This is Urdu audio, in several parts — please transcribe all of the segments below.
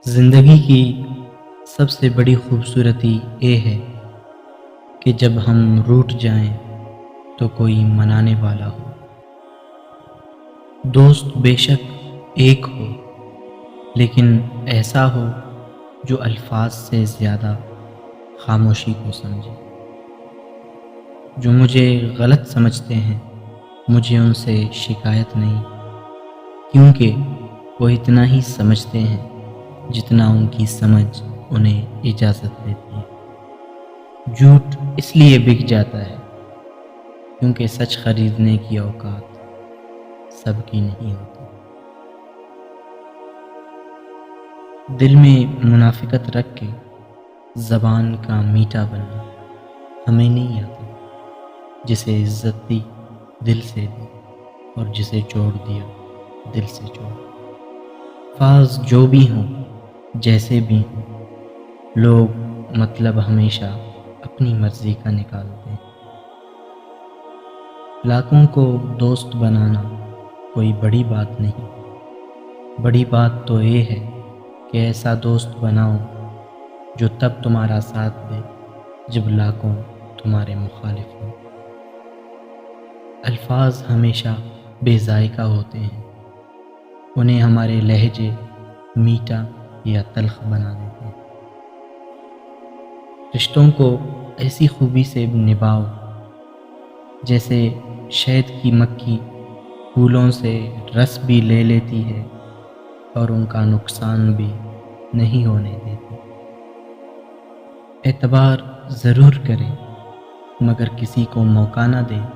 زندگی کی سب سے بڑی خوبصورتی یہ ہے کہ جب ہم روٹھ جائیں تو کوئی منانے والا ہو۔ دوست بے شک ایک ہو، لیکن ایسا ہو جو الفاظ سے زیادہ خاموشی کو سمجھے۔ جو مجھے غلط سمجھتے ہیں مجھے ان سے شکایت نہیں، کیونکہ وہ اتنا ہی سمجھتے ہیں جتنا ان کی سمجھ انہیں اجازت دیتی ہے۔ جھوٹ اس لیے بک جاتا ہے کیونکہ سچ خریدنے کی اوقات سب کی نہیں ہوتی۔ دل میں منافقت رکھ کے زبان کا میٹھا بننا ہمیں نہیں آتا۔ جسے عزت دی دل سے دی اور جسے چھوڑ دیا دل سے چھوڑ۔ الفاظ جو بھی ہوں جیسے بھی ہوں، لوگ مطلب ہمیشہ اپنی مرضی کا نکالتے ہیں۔ لاکھوں کو دوست بنانا کوئی بڑی بات نہیں، بڑی بات تو یہ ہے کہ ایسا دوست بناؤ جو تب تمہارا ساتھ دے جب لاکھوں تمہارے مخالف ہوں۔ الفاظ ہمیشہ بے ذائقہ ہوتے ہیں، انہیں ہمارے لہجے میٹھا یا تلخ بنا دیتے ہیں۔ رشتوں کو ایسی خوبی سے نبھاؤ جیسے شہد کی مکھی پھولوں سے رس بھی لے لیتی ہے اور ان کا نقصان بھی نہیں ہونے دیتی۔ اعتبار ضرور کریں مگر کسی کو موقع نہ دیں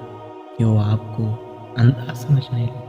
کہ وہ آپ کو اندھا سمجھنے لگے۔